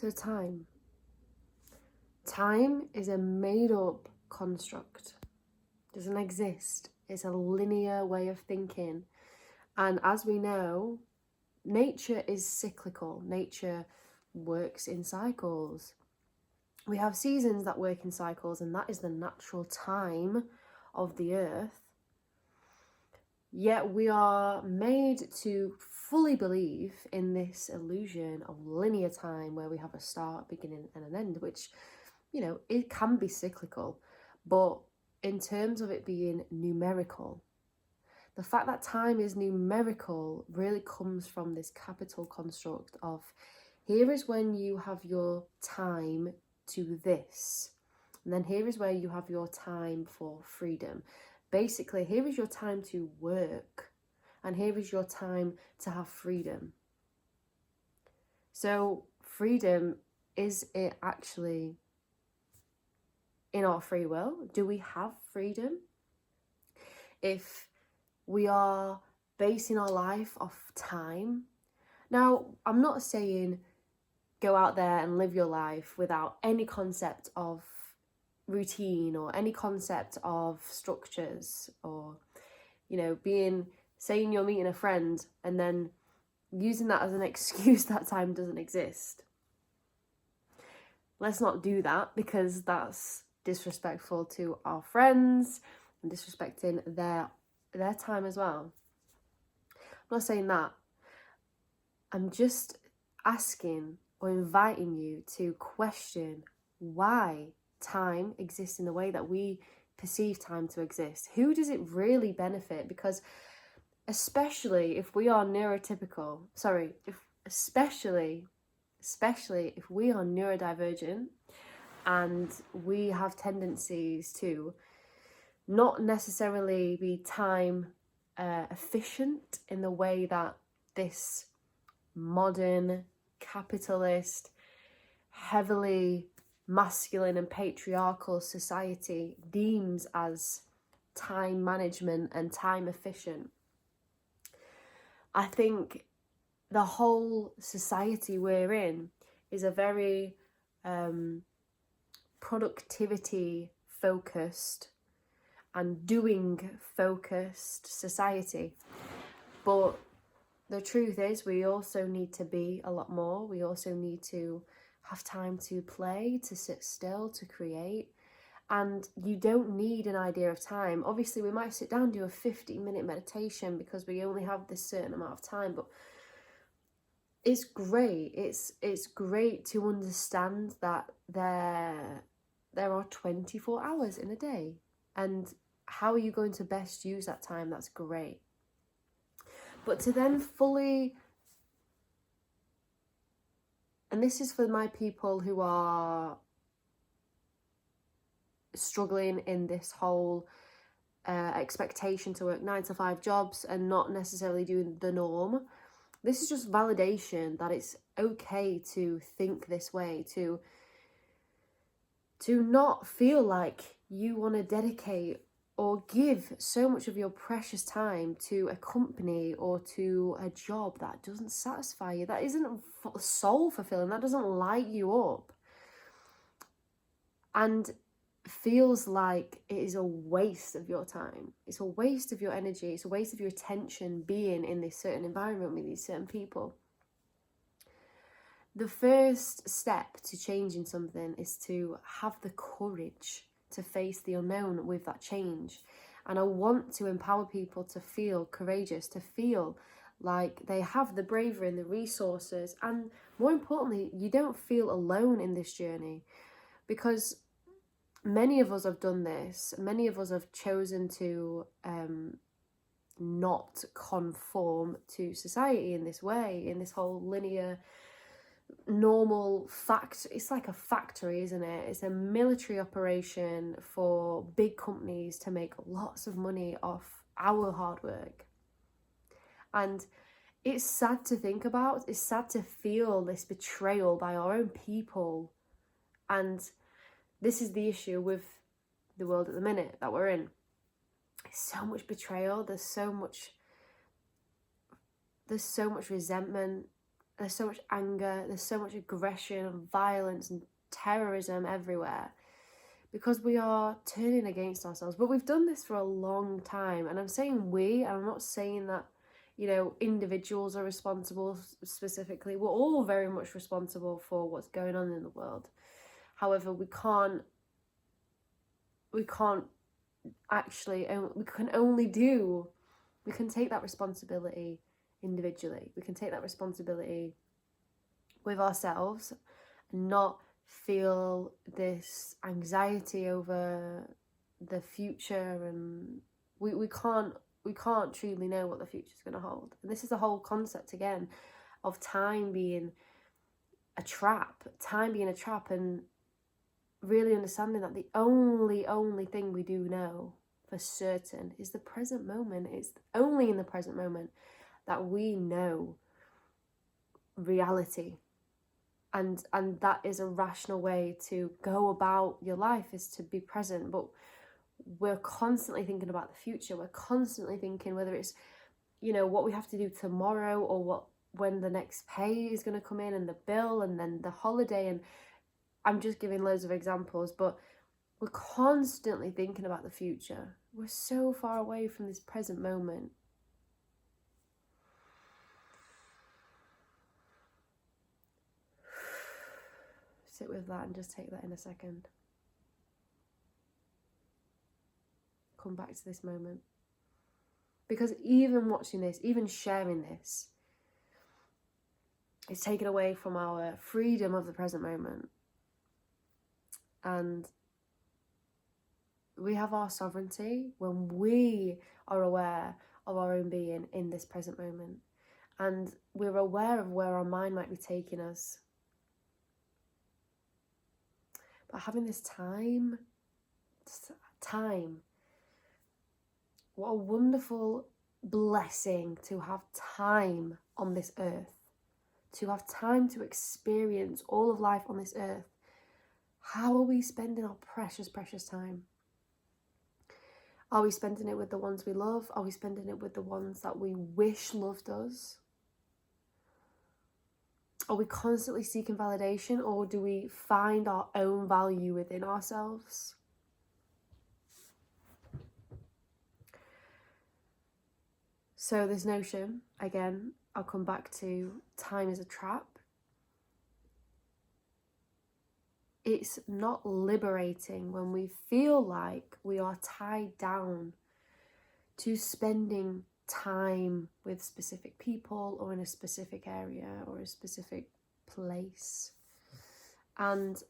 So time is a made-up construct. It doesn't exist. It's a linear way of thinking. And as we know, nature is cyclical. Nature works in cycles. We have seasons that work in cycles, and that is the natural time of the earth. Yet we are made to fully believe in this illusion of linear time where we have a start, beginning, and an end, which, it can be cyclical. But in terms of it being numerical, the fact that time is numerical really comes from this capital construct of here is when you have your time to this, and then here is where you have your time for freedom. Basically, here is your time to work, and here is your time to have freedom. So freedom, is it actually in our free will? Do we have freedom? If we are basing our life off time. Now, I'm not saying go out there and live your life without any concept of routine or any concept of structures, or saying you're meeting a friend and then using that as an excuse that time doesn't exist. Let's not do that, because that's disrespectful to our friends and disrespecting their time as well. I'm not saying that. I'm just asking or inviting you to question why time exists in the way that we perceive time to exist. Who does it really benefit? Because especially if we are neurodivergent, and we have tendencies to not necessarily be time efficient in the way that this modern, capitalist, heavily masculine and patriarchal society deems as time management and time efficient. I think the whole society we're in is a very productivity focused and doing focused society. But the truth is, we also need to be a lot more. We also need to have time to play, to sit still, to create. And you don't need an idea of time. Obviously, we might sit down and do a 15-minute meditation because we only have this certain amount of time, but it's great. It's great to understand that there are 24 hours in a day. And how are you going to best use that time? That's great. But to then fully, and this is for my people who are struggling in this whole expectation to work 9-to-5 jobs and not necessarily doing the norm. This is just validation that it's okay to think this way, to not feel like you want to dedicate or give so much of your precious time to a company or to a job that doesn't satisfy you, that isn't soul fulfilling, that doesn't light you up, and feels like it is a waste of your time. It's a waste of your energy. It's a waste of your attention being in this certain environment with these certain people. The first step to changing something is to have the courage to face the unknown with that change. And I want to empower people to feel courageous, to feel like they have the bravery and the resources. And more importantly, you don't feel alone in this journey, because many of us have done this. Many of us have chosen to not conform to society in this way, in this whole linear normal fact. It's like a factory, isn't it? It's a military operation for big companies to make lots of money off our hard work. And it's sad to think about. It's sad to feel this betrayal by our own people. And this is the issue with the world at the minute that we're in. There's so much betrayal. There's so much resentment. There's so much anger, there's so much aggression and violence and terrorism everywhere because we are turning against ourselves. But we've done this for a long time. And I'm saying we, and I'm not saying that, you know, individuals are responsible specifically. We're all very much responsible for what's going on in the world. However, we can take that responsibility individually. We can take that responsibility with ourselves and not feel this anxiety over the future, and we can't truly know what the future is going to hold. And this is the whole concept again of time being a trap, and really understanding that the only thing we do know for certain is the present moment. It's only in the present moment that we know reality, and that is a rational way to go about your life, is to be present. But we're constantly thinking about the future. We're constantly thinking whether it's, you know, what we have to do tomorrow, or when the next pay is going to come in, and the bill, and then the holiday. And I'm just giving loads of examples, but we're constantly thinking about the future. We're so far away from this present moment. Sit with that and just take that in a second. Come back to this moment. Because even watching this, even sharing this, is taken away from our freedom of the present moment. And we have our sovereignty when we are aware of our own being in this present moment. And we're aware of where our mind might be taking us. But having this time, what a wonderful blessing to have time on this earth, to have time to experience all of life on this earth. How are we spending our precious, precious time? Are we spending it with the ones we love? Are we spending it with the ones that we wish loved us? Are we constantly seeking validation, or do we find our own value within ourselves? So this notion, again, I'll come back to time is a trap. It's not liberating when we feel like we are tied down to spending time with specific people, or in a specific area, or a specific place. And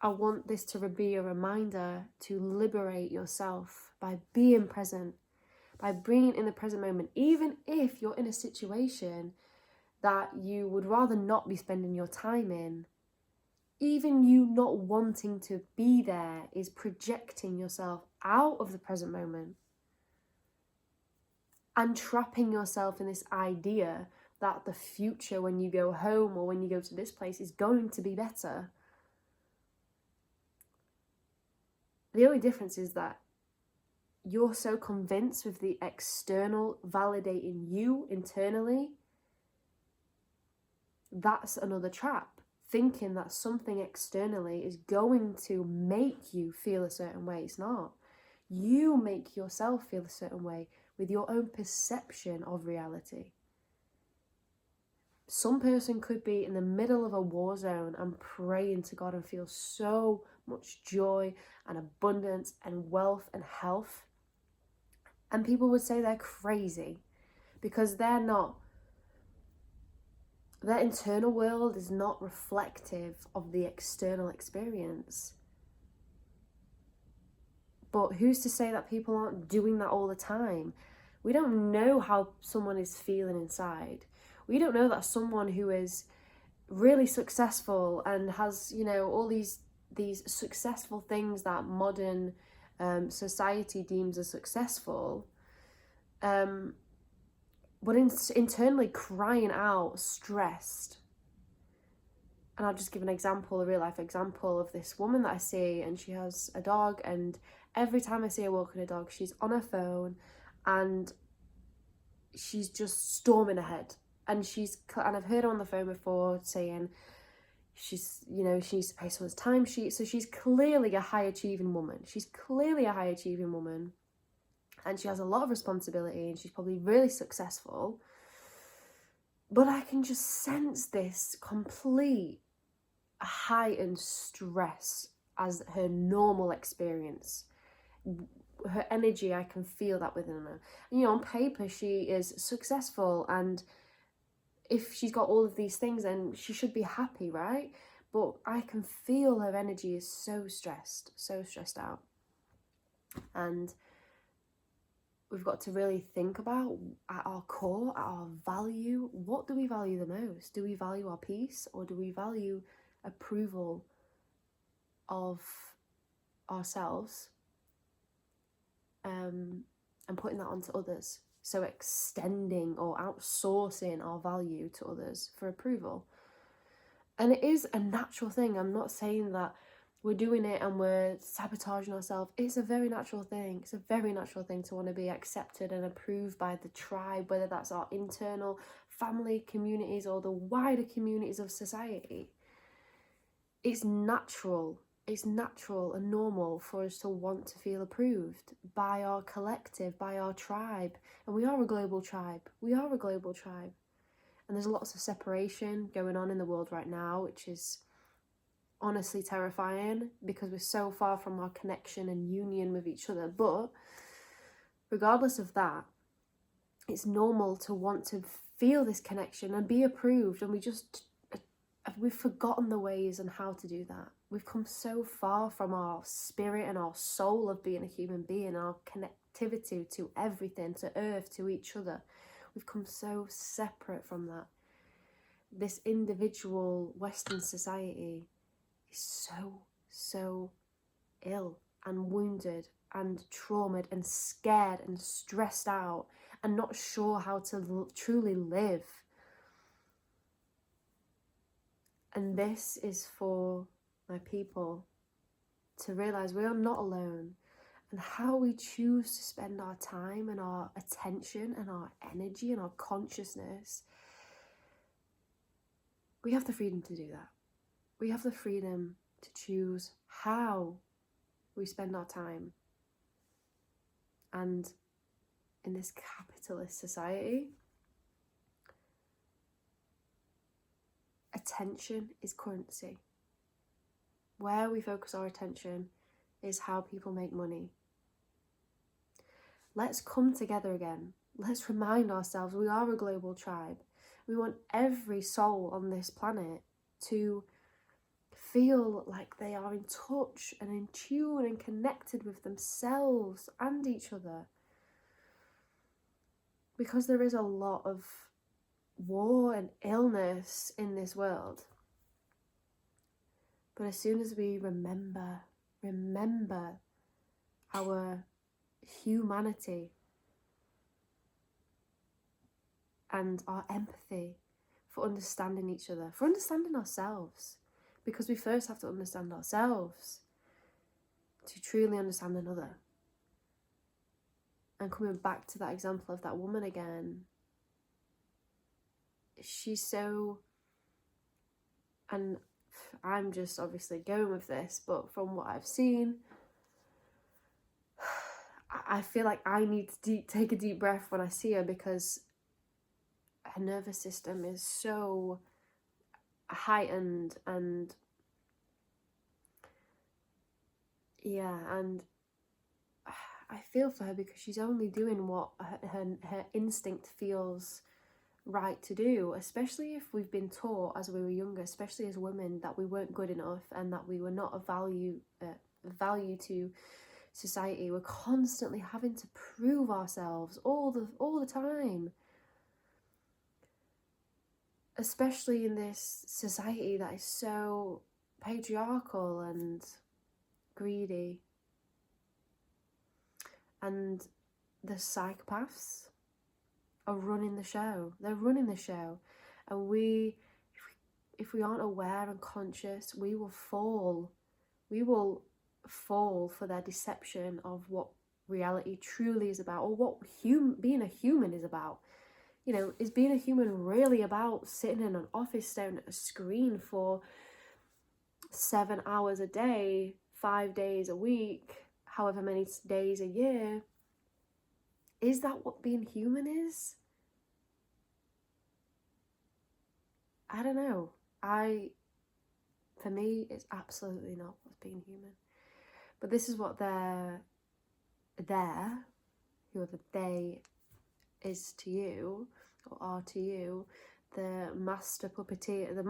I want this to be a reminder to liberate yourself by being present, by bringing in the present moment, even if you're in a situation that you would rather not be spending your time in. Even you not wanting to be there is projecting yourself out of the present moment and trapping yourself in this idea that the future, when you go home or when you go to this place, is going to be better. The only difference is that you're so convinced with the external validating you internally. That's another trap. Thinking that something externally is going to make you feel a certain way. It's not. You make yourself feel a certain way with your own perception of reality. Some person could be in the middle of a war zone and praying to God and feel so much joy and abundance and wealth and health. And people would say they're crazy because their internal world is not reflective of the external experience. But who's to say that people aren't doing that all the time? We don't know how someone is feeling inside. We don't know that someone who is really successful and has, you know, all these successful things that modern society deems as successful, but internally crying out, stressed. And I'll just give an example, a real life example of this woman that I see, and she has a dog, and every time I see her walking a dog, she's on her phone and she's just storming ahead. and I've heard her on the phone before saying she's, you know, she needs to pay someone's timesheet. So she's clearly a high achieving woman. And she has a lot of responsibility, and she's probably really successful. But I can just sense this complete heightened stress as her normal experience. Her energy, I can feel that within her. And, you know, on paper, she is successful, and if she's got all of these things, then she should be happy, right? But I can feel her energy is so stressed out. And we've got to really think about, at our core, at our value, what do we value the most? Do we value our peace, or do we value approval of ourselves, and putting that onto others? So extending or outsourcing our value to others for approval. And it is a natural thing. I'm not saying that we're doing it and we're sabotaging ourselves. It's a very natural thing. It's a very natural thing to want to be accepted and approved by the tribe, whether that's our internal family communities or the wider communities of society. It's natural. It's natural and normal for us to want to feel approved by our collective, by our tribe. And we are a global tribe. And there's lots of separation going on in the world right now, which is honestly terrifying because we're so far from our connection and union with each other. But regardless of that, it's normal to want to feel this connection and be approved. And we've forgotten the ways and how to do that. We've come so far from our spirit and our soul of being a human being, our connectivity to everything, to earth, to each other. We've come so separate from that. This individual Western society is so ill and wounded and traumatized and scared and stressed out and not sure how to truly live. And this is for my people to realize we are not alone, and how we choose to spend our time and our attention and our energy and our consciousness. We have the freedom to do that. We have the freedom to choose how we spend our time. And in this capitalist society, attention is currency. Where we focus our attention is how people make money. Let's come together again. Let's remind ourselves we are a global tribe. We want every soul on this planet to feel like they are in touch and in tune and connected with themselves and each other. Because there is a lot of war and illness in this world. But as soon as we remember our humanity and our empathy for understanding each other, for understanding ourselves, because we first have to understand ourselves to truly understand another. And coming back to that example of that woman again, she's so, and I'm just obviously going with this, but from what I've seen, I feel like I need to take a deep breath when I see her, because her nervous system is so heightened, and and I feel for her because she's only doing what her instinct feels right to do, especially if we've been taught as we were younger, especially as women, that we weren't good enough and that we were not of value to society. We're constantly having to prove ourselves all the time, especially in this society that is so patriarchal and greedy. And the psychopaths are running the show. They're running the show. And if we aren't aware and conscious, we will fall. We will fall for their deception of what reality truly is about, or what being a human is about. You know, is being a human really about sitting in an office staring at a screen for 7 hours a day, 5 days a week, however many days a year? Is that what being human is? I don't know. For me, it's absolutely not what's being human. But this is what whoever they is to you, or are to you, the master puppeteer, the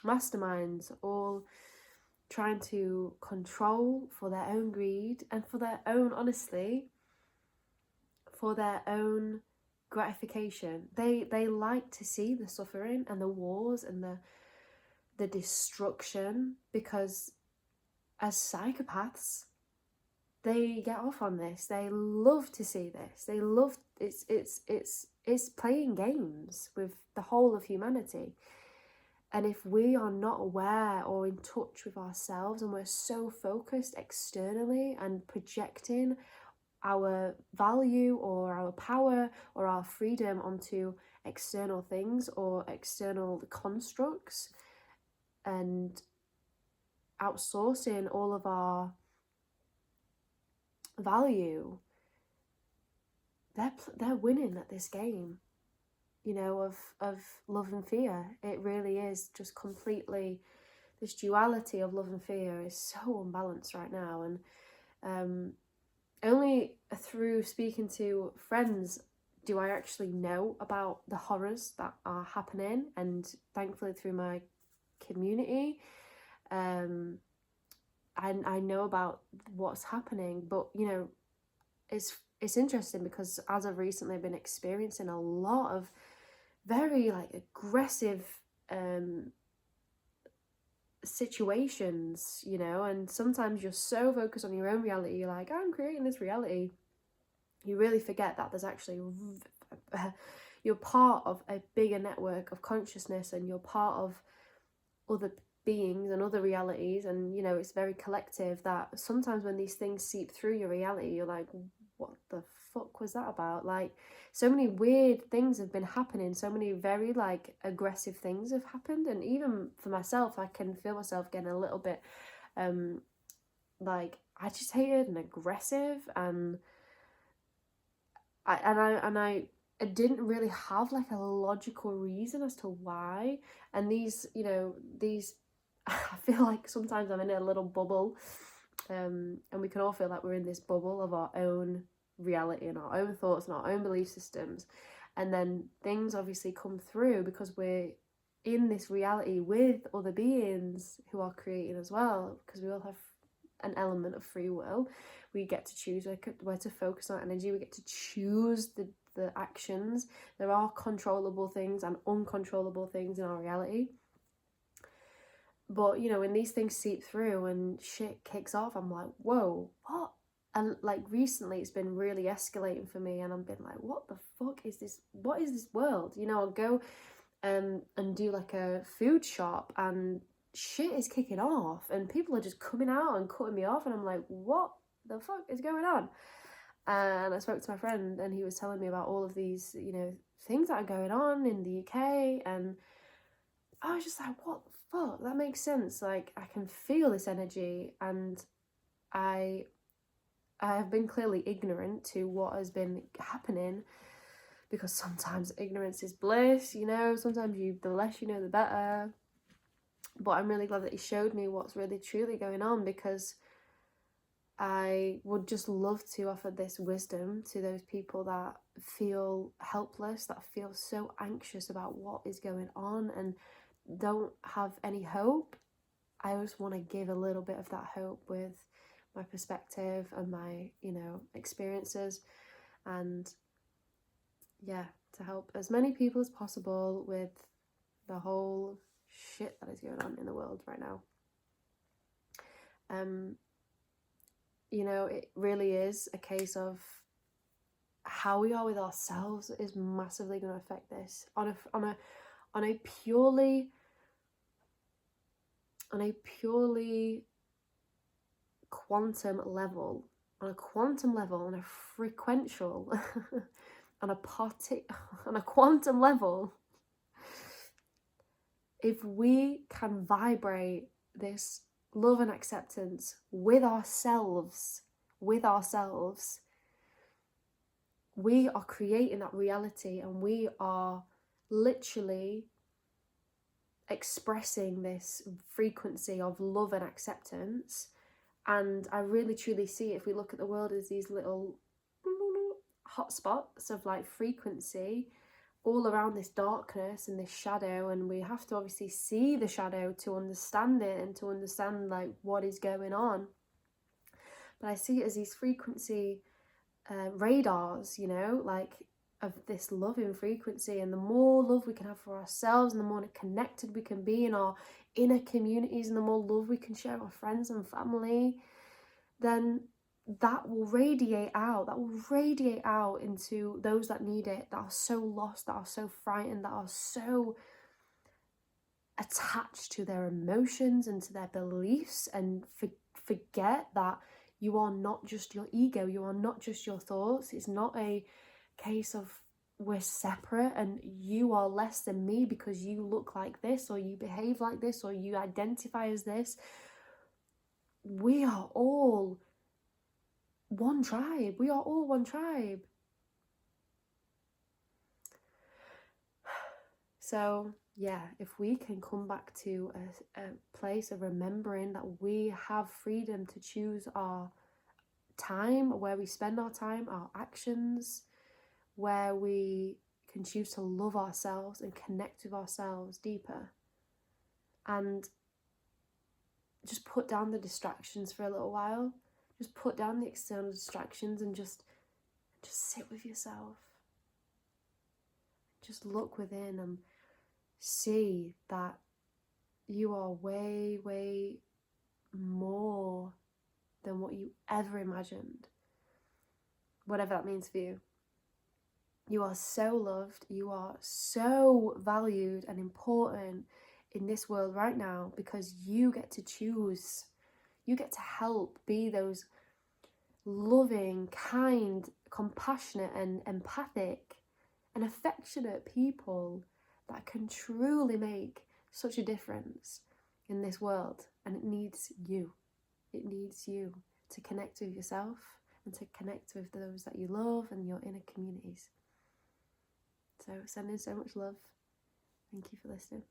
masterminds, all trying to control for their own greed and for their own, honestly, for their own gratification. They like to see the suffering and the wars and the destruction, because as psychopaths, they get off on this. They love to see this. They love it's playing games with the whole of humanity. And if we are not aware or in touch with ourselves, and we're so focused externally and projecting our value or our power or our freedom onto external things or external constructs, and outsourcing all of our value, they're winning at this game, you know, of love and fear. It really is just completely, this duality of love and fear is so unbalanced right now. And only through speaking to friends do I actually know about the horrors that are happening, and thankfully through my community, I know about what's happening. But you know, it's interesting because as of recently I've been experiencing a lot of very like aggressive situations, you know, and sometimes you're so focused on your own reality, you're like, I'm creating this reality, you really forget that there's actually you're part of a bigger network of consciousness, and you're part of other beings and other realities, and you know, it's very collective. That sometimes when these things seep through your reality, you're like, what the fuck was that about? Like, so many weird things have been happening, so many very like aggressive things have happened, and even for myself, I can feel myself getting a little bit like agitated and aggressive, and I didn't really have like a logical reason as to why. And these, you know, these I feel like sometimes I'm in a little bubble, and we can all feel like we're in this bubble of our own reality and our own thoughts and our own belief systems, and then things obviously come through because we're in this reality with other beings who are creating as well, because we all have an element of free will. We get to choose where to focus our energy. We get to choose the actions. There are controllable things and uncontrollable things in our reality. But, you know, when these things seep through and shit kicks off, I'm like, whoa, what? And like recently it's been really escalating for me, and I've been like, what the fuck is this? What is this world? You know, I'll go and do like a food shop, and shit is kicking off, and people are just coming out and cutting me off, and I'm like, what the fuck is going on? And I spoke to my friend, and he was telling me about all of these, you know, things that are going on in the UK, and I was just like, what the fuck? That makes sense. Like, I can feel this energy, and I have been clearly ignorant to what has been happening, because sometimes ignorance is bliss, you know, sometimes the less you know, the better. But I'm really glad that he showed me what's really truly going on, because I would just love to offer this wisdom to those people that feel helpless, that feel so anxious about what is going on and don't have any hope. I just want to give a little bit of that hope with my perspective and my, you know, experiences, and yeah, to help as many people as possible with the whole shit that is going on in the world right now. You know, it really is a case of how we are with ourselves is massively going to affect this on a purely quantum level, on a frequential on a quantum level, if we can vibrate this love and acceptance with ourselves, we are creating that reality, and we are literally expressing this frequency of love and acceptance. And I really truly see it, if we look at the world as these little hotspots of like frequency all around this darkness and this shadow, and we have to obviously see the shadow to understand it and to understand like what is going on. But I see it as these frequency radars, you know, like of this loving frequency. And the more love we can have for ourselves, and the more connected we can be in our inner communities, and the more love we can share with our friends and family, then that will radiate out into those that need it, that are so lost, that are so frightened, that are so attached to their emotions and to their beliefs, and forget that you are not just your ego, you are not just your thoughts. It's not a case of we're separate and you are less than me because you look like this, or you behave like this, or you identify as this. We are all one tribe. We are all one tribe. So yeah, if we can come back to a place of remembering that we have freedom to choose our time, where we spend our time, our actions, where we can choose to love ourselves and connect with ourselves deeper, and just put down the distractions for a little while. Just put down the external distractions and just sit with yourself. Just look within and see that you are way, way more than what you ever imagined. Whatever that means for you. You are so loved. You are so valued and important in this world right now, because you get to choose. You get to help be those loving, kind, compassionate and empathic and affectionate people that can truly make such a difference in this world. And it needs you. It needs you to connect with yourself and to connect with those that you love and your inner communities. So sending so much love. Thank you for listening.